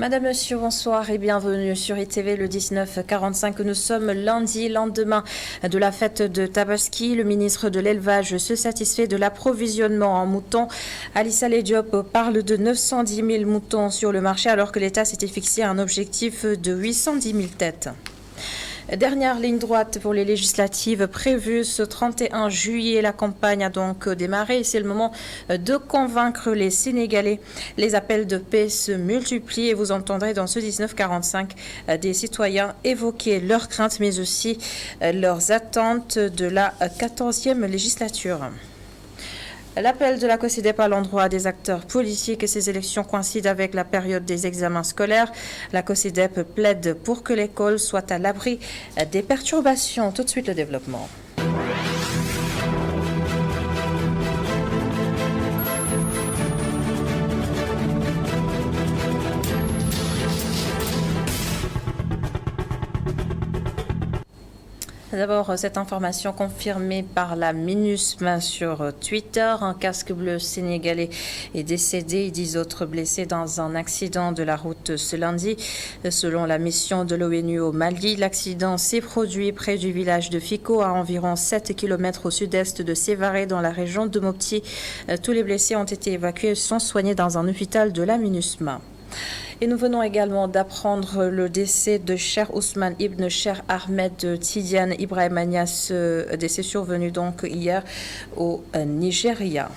Madame, Monsieur, bonsoir et bienvenue sur ITV le 19h45. Nous sommes lundi, lendemain de la fête de Tabaski. Le ministre de l'Élevage se satisfait de l'approvisionnement en moutons. Alice Diop parle de 910 000 moutons sur le marché alors que l'État s'était fixé un objectif de 810 000 têtes. Dernière ligne droite pour les législatives prévues ce 31 juillet. La campagne a donc démarré. C'est le moment de convaincre les Sénégalais. Les appels de paix se multiplient et vous entendrez dans ce 1945 des citoyens évoquer leurs craintes mais aussi leurs attentes de la 14e législature. L'appel de la COSYDEP à l'endroit des acteurs politiques et ces élections coïncident avec la période des examens scolaires. La COSYDEP plaide pour que l'école soit à l'abri des perturbations. Tout de suite le développement. D'abord, cette information confirmée par la MINUSMA sur Twitter. Un casque bleu sénégalais est décédé et 10 autres blessés dans un accident de la route ce lundi. Selon la mission de l'ONU au Mali, l'accident s'est produit près du village de Fiko, à environ 7 km au sud-est de Sévaré, dans la région de Mopti. Tous les blessés ont été évacués et sont soignés dans un hôpital de la MINUSMA. Et nous venons également d'apprendre le décès de Cheikh Ousmane Ibn Cheikh Ahmed Tidiane Ibrahim Niasse, décès survenu donc hier au Nigeria.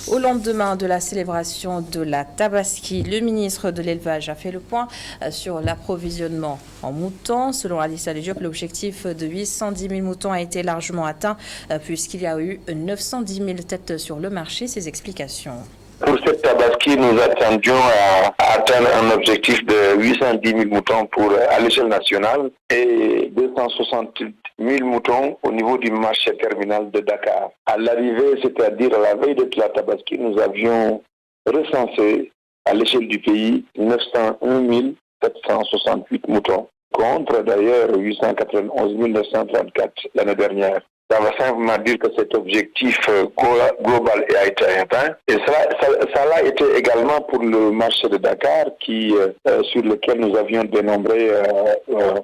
Au lendemain de la célébration de la Tabaski, le ministre de l'Élevage a fait le point sur l'approvisionnement en moutons. Selon Alice Diop, l'objectif de 810 000 moutons a été largement atteint puisqu'il y a eu 910 000 têtes sur le marché. Ses explications. Pour cette Tabaski, nous attendions à atteindre un objectif de 810 000 moutons à l'échelle nationale et 268 000 moutons au niveau du marché terminal de Dakar. À l'arrivée, c'est-à-dire à la veille de la Tabaski, nous avions recensé à l'échelle du pays 901 768 moutons, contre d'ailleurs 891 934 l'année dernière. Ça va simplement dire que cet objectif global a été atteint. Et ça l'a été également pour le marché de Dakar, sur lequel nous avions dénombré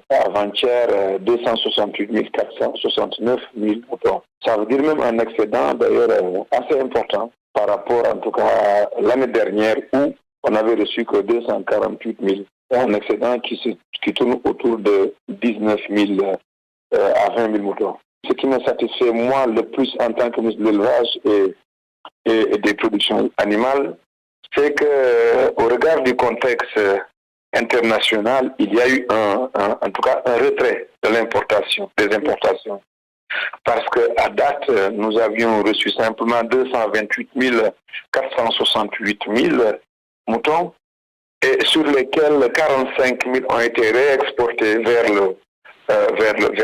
avant-hier 268 469 000 moutons. Ça veut dire même un excédent d'ailleurs assez important par rapport en tout cas à l'année dernière où on avait reçu que 248 000. Un excédent qui tourne autour de 19 000 à 20 000 moutons. Ce qui me satisfait, moi, le plus en tant que ministre de l'élevage et des productions animales, c'est qu'au regard du contexte international, il y a eu en tout cas un retrait de des importations. Parce qu'à date, nous avions reçu simplement 228 468 000 moutons, et sur lesquels 45 000 ont été réexportés vers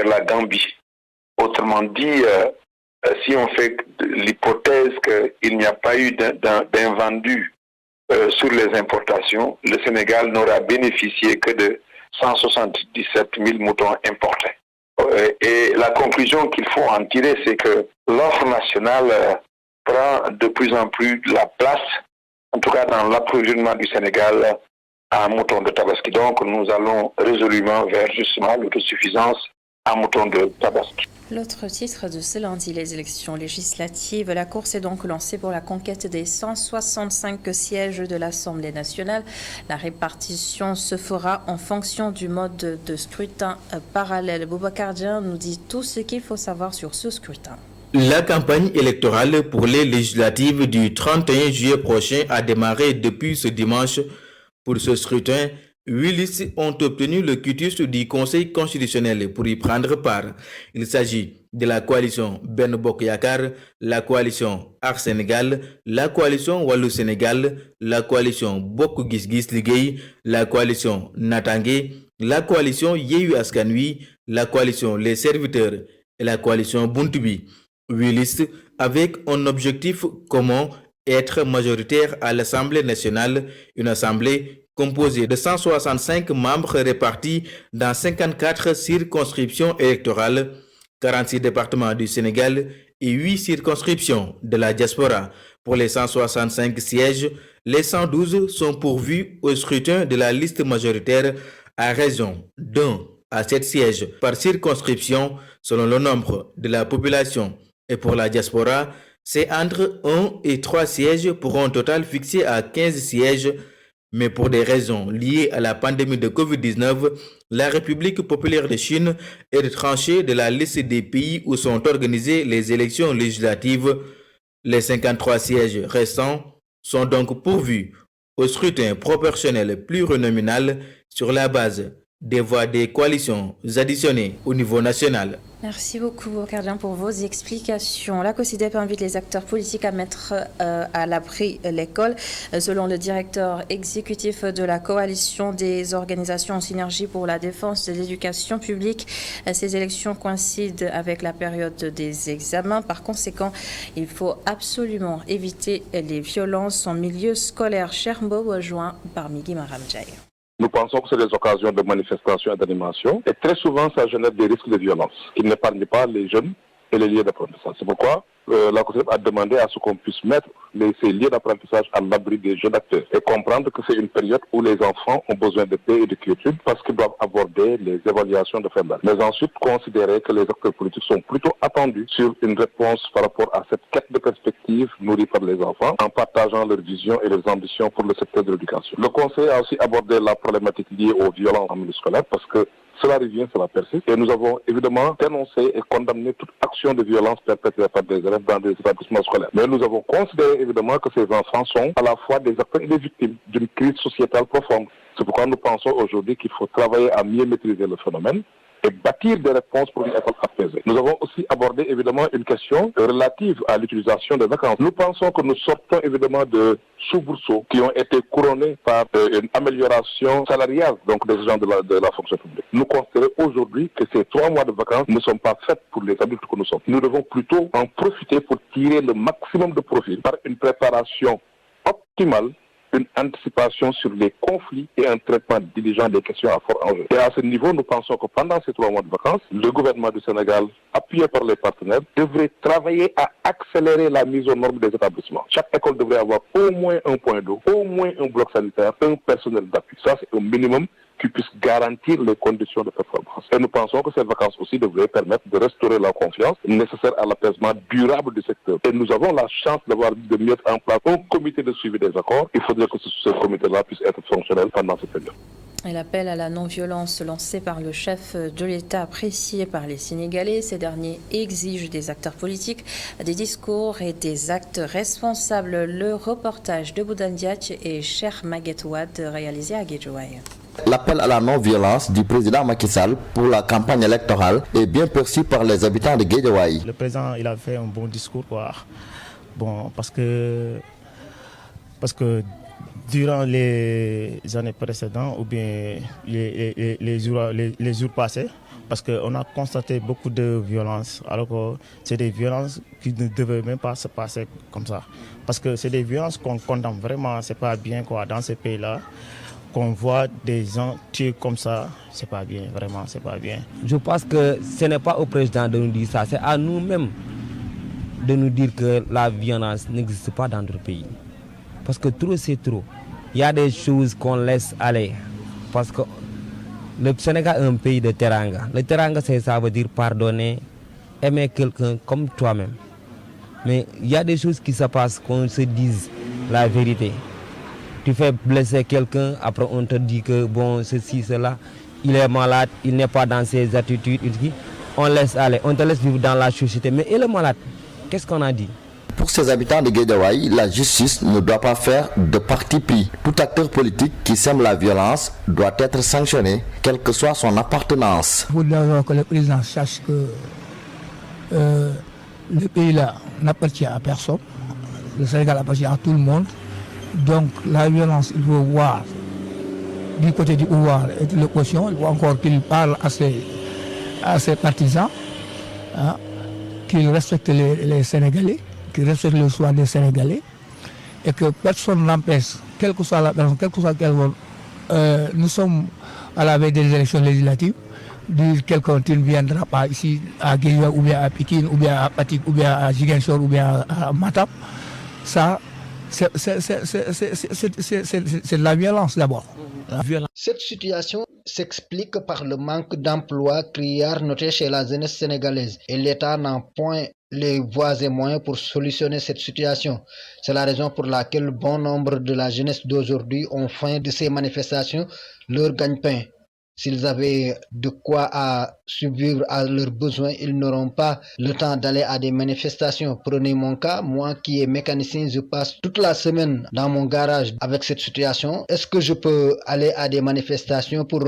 la Gambie. Autrement dit, si on fait l'hypothèse qu'il n'y a pas eu d'invendu sur les importations, le Sénégal n'aura bénéficié que de 177 000 moutons importés. Et la conclusion qu'il faut en tirer, c'est que l'offre nationale prend de plus en plus la place, en tout cas dans l'approvisionnement du Sénégal, en moutons de Tabaski. Donc nous allons résolument vers justement l'autosuffisance en moutons de Tabaski. L'autre titre de ce lundi, les élections législatives. La course est donc lancée pour la conquête des 165 sièges de l'Assemblée nationale. La répartition se fera en fonction du mode de scrutin parallèle. Boubacar Dieng nous dit tout ce qu'il faut savoir sur ce scrutin. La campagne électorale pour les législatives du 31 juillet prochain a démarré depuis ce dimanche. Pour ce scrutin, 8 listes ont obtenu le quitus du Conseil constitutionnel pour y prendre part. Il s'agit de la coalition Ben Bokk Yakaar, la coalition Aar Sénégal, la coalition Wallu Sénégal, la coalition Bokk Gis Gis Liggéey, la coalition Natangué, la coalition Yewwi Askan Wi, la coalition Les Serviteurs et la coalition Buntu Bi. 8 listes avec un objectif commun: être majoritaire à l'Assemblée nationale, une assemblée composée de 165 membres répartis dans 54 circonscriptions électorales, 46 départements du Sénégal et 8 circonscriptions de la diaspora. Pour les 165 sièges, Les 112 sont pourvus au scrutin de la liste majoritaire à raison d'1 à 7 sièges par circonscription selon le nombre de la population. Et pour la diaspora, c'est entre 1 et 3 sièges pour un total fixé à 15 sièges. Mais pour des raisons liées à la pandémie de Covid-19, la République populaire de Chine est tranchée de la liste des pays où sont organisées les élections législatives. Les 53 sièges restants sont donc pourvus au scrutin proportionnel plurinominal sur la base des voix des coalitions additionnées au niveau national. Merci beaucoup, Bokardien, pour vos explications. La COSYDEP invite les acteurs politiques à mettre à l'abri l'école. Selon le directeur exécutif de la coalition des organisations en synergie pour la défense de l'éducation publique, ces élections coïncident avec la période des examens. Par conséquent, il faut absolument éviter les violences en milieu scolaire. Chermbo rejoint par Migui Maramdjaï. Nous pensons que c'est des occasions de manifestation et d'animation. Et très souvent, ça génère des risques de violence qui n'épargnent pas les jeunes et les lieux d'apprentissage. C'est pourquoi la COSYDEP a demandé à ce qu'on puisse mettre ces lieux d'apprentissage à l'abri des jeunes acteurs et comprendre que c'est une période où les enfants ont besoin de paix et de quiétude parce qu'ils doivent aborder les évaluations de fin d'année. Mais ensuite, considérer que les acteurs politiques sont plutôt attendus sur une réponse par rapport à cette quête de perspective nourrie par les enfants en partageant leurs visions et leurs ambitions pour le secteur de l'éducation. Le Conseil a aussi abordé la problématique liée aux violences en milieu scolaire parce que cela revient, cela persiste. Et nous avons évidemment dénoncé et condamné toute action de violence perpétrée par des élèves dans des établissements scolaires. Mais nous avons considéré évidemment que ces enfants sont à la fois des acteurs et des victimes d'une crise sociétale profonde. C'est pourquoi nous pensons aujourd'hui qu'il faut travailler à mieux maîtriser le phénomène et bâtir des réponses pour une école apaisée. Nous avons aussi abordé évidemment une question relative à l'utilisation des vacances. Nous pensons que nous sortons évidemment de soubresauts qui ont été couronnés par une amélioration salariale donc des gens de la fonction publique. Nous considérons aujourd'hui que ces 3 mois de vacances ne sont pas faits pour les adultes que nous sommes. Nous devons plutôt en profiter pour tirer le maximum de profit par une préparation optimale, une anticipation sur les conflits et un traitement diligent des questions à fort enjeu. Et à ce niveau, nous pensons que pendant ces 3 mois de vacances, le gouvernement du Sénégal, appuyé par les partenaires, devrait travailler à accélérer la mise aux normes des établissements. Chaque école devrait avoir au moins un point d'eau, au moins un bloc sanitaire, un personnel d'appui. Ça, c'est un minimum qui puisse garantir les conditions de performance. Et nous pensons que ces vacances aussi devraient permettre de restaurer la confiance nécessaire à l'apaisement durable du secteur. Et nous avons la chance de mettre en place un comité de suivi des accords. Il faudrait que ce comité-là puisse être fonctionnel pendant cette période. Et l'appel à la non-violence lancé par le chef de l'État apprécié par les Sénégalais. Ces derniers exigent des acteurs politiques des discours et des actes responsables. Le reportage de Boudandiach et Cher Maguetouad réalisé à Guédiawaye. L'appel à la non-violence du président Macky Sall pour la campagne électorale est bien perçu par les habitants de Guédiawaye. Le président, il a fait un bon discours, quoi. Bon, parce que durant les années précédentes ou bien les jours passés, parce qu'on a constaté beaucoup de violences, alors que c'est des violences qui ne devaient même pas se passer comme ça. Parce que c'est des violences qu'on condamne vraiment, c'est pas bien quoi, dans ces pays-là. Qu'on voit des gens tuer comme ça, c'est pas bien, vraiment, c'est pas bien. Je pense que ce n'est pas au président de nous dire ça, c'est à nous-mêmes de nous dire que la violence n'existe pas dans notre pays. Parce que trop, c'est trop. Il y a des choses qu'on laisse aller. Parce que le Sénégal est un pays de teranga. Le teranga, ça veut dire pardonner, aimer quelqu'un comme toi-même. Mais il y a des choses qui se passent, qu'on se dise la vérité. Tu fais blesser quelqu'un, après on te dit que bon, ceci, cela, il est malade, il n'est pas dans ses attitudes, on laisse aller, on te laisse vivre dans la société. Mais il est malade, qu'est-ce qu'on a dit? Pour ces habitants de Guédiawaye, la justice ne doit pas faire de parti pris. Tout acteur politique qui sème la violence doit être sanctionné, quelle que soit son appartenance. Il faut que le président sache que le pays-là n'appartient à personne. Le Sénégal appartient à tout le monde. Donc la violence, il faut voir du côté du pouvoir et de l'opposition, il faut encore qu'il parle à ses partisans, hein, qu'il respecte les Sénégalais, qu'il respecte le choix des Sénégalais, et que personne n'empêche, quelle que soit la personne, quel que soit quel vote, nous sommes à la veille des élections législatives, dire quelqu'un qui ne viendra pas ici à Guédiawaye ou bien à Pikine ou bien à Fatick ou bien à Ziguinchor ou bien à Matam, ça c'est de la violence d'abord. Cette situation s'explique par le manque d'emploi criard noté chez la jeunesse sénégalaise et l'État n'a point les voies et moyens pour solutionner cette situation. C'est la raison pour laquelle bon nombre de la jeunesse d'aujourd'hui ont faim de ces manifestations, leur gagne-pain. S'ils avaient de quoi à subvivre à leurs besoins, ils n'auront pas le temps d'aller à des manifestations. Prenez mon cas, moi qui est mécanicien, je passe toute la semaine dans mon garage avec cette situation. Est-ce que je peux aller à des manifestations pour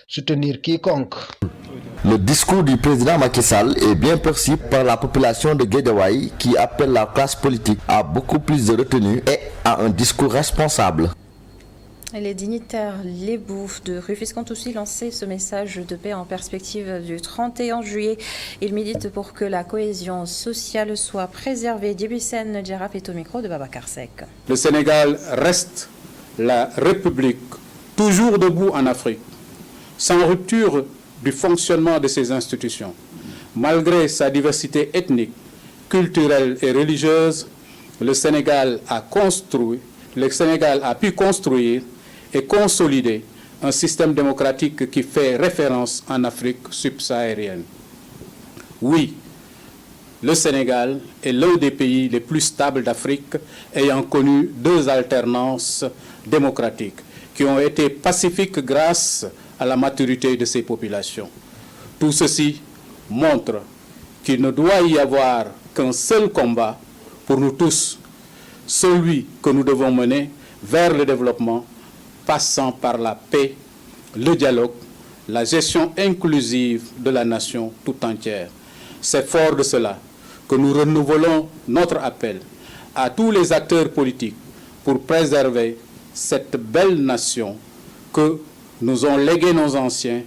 soutenir quiconque? Le discours du président Macky Sall est bien perçu par la population de Guédiawaye qui appelle la classe politique à beaucoup plus de retenue et à un discours responsable. Les dignitaires lébous de Rufisque ont aussi lancé ce message de paix en perspective du 31 juillet. Ils militent pour que la cohésion sociale soit préservée. Dibisen Djerap est au micro de Babacar Seck. Le Sénégal reste la République, toujours debout en Afrique, sans rupture du fonctionnement de ses institutions. Malgré sa diversité ethnique, culturelle et religieuse, le Sénégal a pu construire et consolider un système démocratique qui fait référence en Afrique subsaharienne. Oui, le Sénégal est l'un des pays les plus stables d'Afrique, ayant connu 2 alternances démocratiques qui ont été pacifiques grâce à la maturité de ses populations. Tout ceci montre qu'il ne doit y avoir qu'un seul combat pour nous tous, celui que nous devons mener vers le développement, passant par la paix, le dialogue, la gestion inclusive de la nation tout entière. C'est fort de cela que nous renouvelons notre appel à tous les acteurs politiques pour préserver cette belle nation que nous ont léguée nos anciens,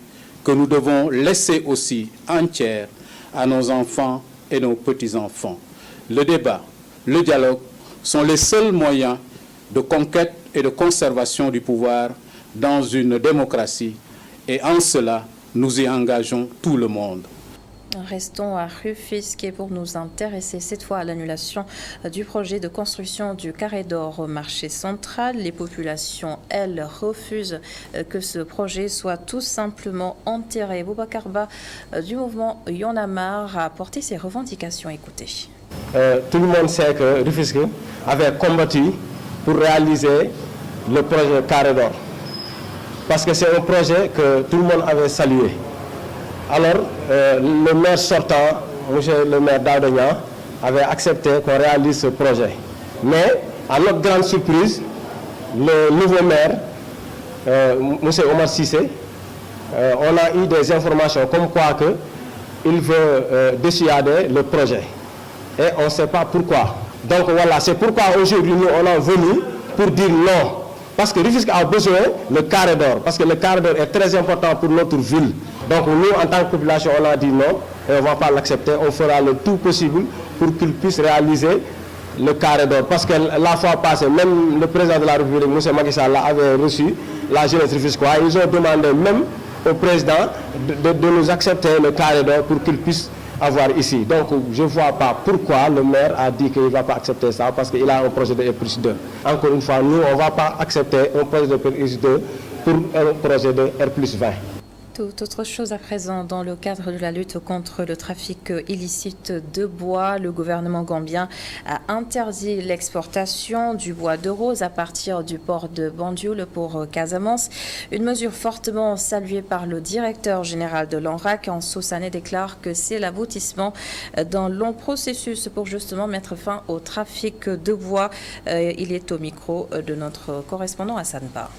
que nous devons laisser aussi entière à nos enfants et nos petits-enfants. Le débat, le dialogue sont les seuls moyens de conquête et de conservation du pouvoir dans une démocratie. Et en cela, nous y engageons tout le monde. Restons à Rufisque et pour nous intéresser cette fois à l'annulation du projet de construction du carré d'or au marché central. Les populations, elles, refusent que ce projet soit tout simplement enterré. Boubacar Ba du mouvement Y'en a marre a porté ses revendications. Écoutez. Tout le monde sait que Rufisque avait combattu pour réaliser le projet carré d'or. Parce que c'est un projet que tout le monde avait salué. Alors, le maire sortant, M. le maire Daouda, avait accepté qu'on réalise ce projet. Mais, à notre grande surprise, le nouveau maire, M. Omar Sissé, on a eu des informations comme quoi il veut dissuader le projet. Et on ne sait pas pourquoi. Donc voilà, c'est pourquoi aujourd'hui nous on est venus pour dire non. Parce que Rufisque a besoin le carré d'or. Parce que le carré d'or est très important pour notre ville. Donc nous, en tant que population, on a dit non et on ne va pas l'accepter. On fera le tout possible pour qu'il puisse réaliser le carré d'or. Parce que la fois passée, même le président de la République, M. Macky Sall, avait reçu la jeunesse rufisquoise. Ils ont demandé même au président de nous accepter le carré d'or pour qu'il puisse avoir ici. Donc je ne vois pas pourquoi le maire a dit qu'il ne va pas accepter ça parce qu'il a un projet de R+2. Encore une fois, nous, on ne va pas accepter un projet de R+2 pour un projet de R+20. Tout autre chose à présent, dans le cadre de la lutte contre le trafic illicite de bois, le gouvernement gambien a interdit l'exportation du bois de rose à partir du port de Bandioule pour Casamance. Une mesure fortement saluée par le directeur général de l'ANRAC. En Sosané déclare que c'est l'aboutissement d'un long processus pour justement mettre fin au trafic de bois. Il est au micro de notre correspondant Hassan Ba.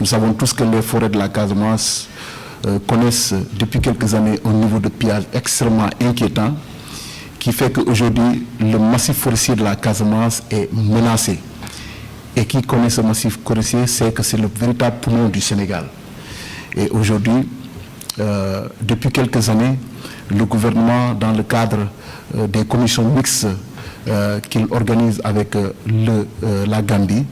Nous savons tous que les forêts de la Casamance connaissent depuis quelques années un niveau de pillage extrêmement inquiétant qui fait qu'aujourd'hui le massif forestier de la Casamance est menacé. Et qui connaît ce massif forestier sait que c'est le véritable poumon du Sénégal. Et aujourd'hui, depuis quelques années, le gouvernement, dans le cadre des commissions mixtes qu'il organise avec la Gambie,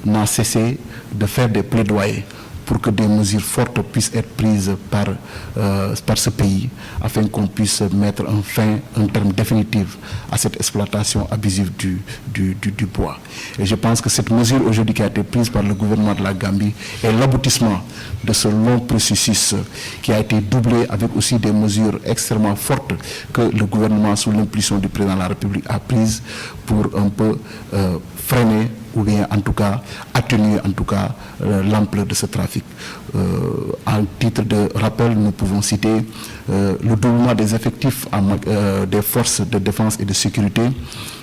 n'a cessé de faire des plaidoyers pour que des mesures fortes puissent être prises par ce pays, afin qu'on puisse mettre un terme définitif à cette exploitation abusive du bois. Et je pense que cette mesure aujourd'hui qui a été prise par le gouvernement de la Gambie est l'aboutissement de ce long processus qui a été doublé avec aussi des mesures extrêmement fortes que le gouvernement, sous l'impulsion du président de la République, a prises pour un peu freiner ou bien en tout cas atténuer en tout cas l'ampleur de ce trafic. En titre de rappel, nous pouvons citer le doublement des effectifs des forces de défense et de sécurité,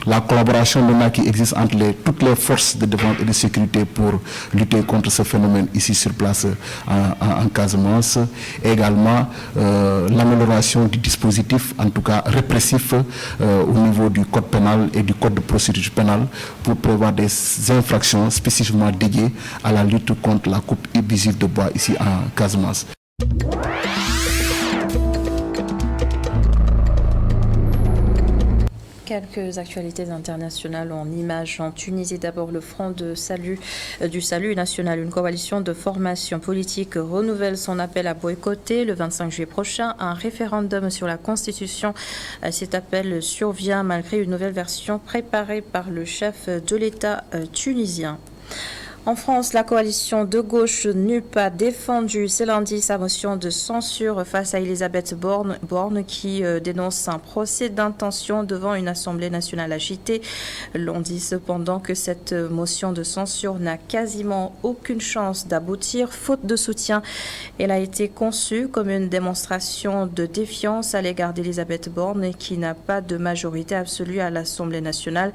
la collaboration maintenant qui existe entre toutes les forces de défense et de sécurité pour lutter contre ce phénomène ici sur place en Casamance, et également l'amélioration du dispositif, en tout cas répressif, au niveau du code pénal et du code de procédure pénale pour prévoir des infractions spécifiquement dédiées à la lutte contre la coupe abusive de bois ici en Casamance. Quelques actualités internationales en images en Tunisie. D'abord, le Front du Salut national, une coalition de formation politique, renouvelle son appel à boycotter le 25 juillet prochain un référendum sur la Constitution. Cet appel survient malgré une nouvelle version préparée par le chef de l'État tunisien. En France, la coalition de gauche NUP a défendu ce lundi sa motion de censure face à Elisabeth Borne qui dénonce un procès d'intention devant une assemblée nationale agitée. L'on dit cependant que cette motion de censure n'a quasiment aucune chance d'aboutir, faute de soutien. Elle a été conçue comme une démonstration de défiance à l'égard d'Elisabeth Borne qui n'a pas de majorité absolue à l'Assemblée nationale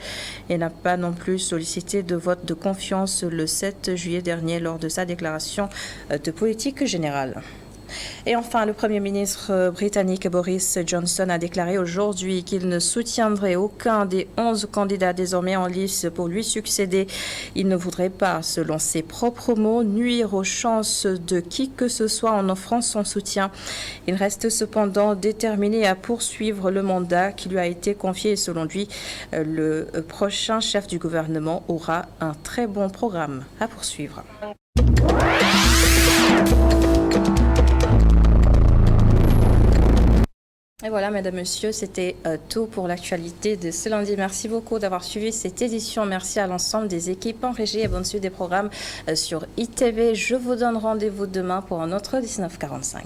et n'a pas non plus sollicité de vote de confiance le 7 juillet dernier lors de sa déclaration de politique générale. Et enfin, le Premier ministre britannique Boris Johnson a déclaré aujourd'hui qu'il ne soutiendrait aucun des 11 candidats désormais en lice pour lui succéder. Il ne voudrait pas, selon ses propres mots, nuire aux chances de qui que ce soit en offrant son soutien. Il reste cependant déterminé à poursuivre le mandat qui lui a été confié et selon lui, le prochain chef du gouvernement aura un très bon programme à poursuivre. Et voilà, mesdames, messieurs, c'était tout pour l'actualité de ce lundi. Merci beaucoup d'avoir suivi cette édition. Merci à l'ensemble des équipes en régie et bonne suite des programmes sur ITV. Je vous donne rendez-vous demain pour un autre 19h45.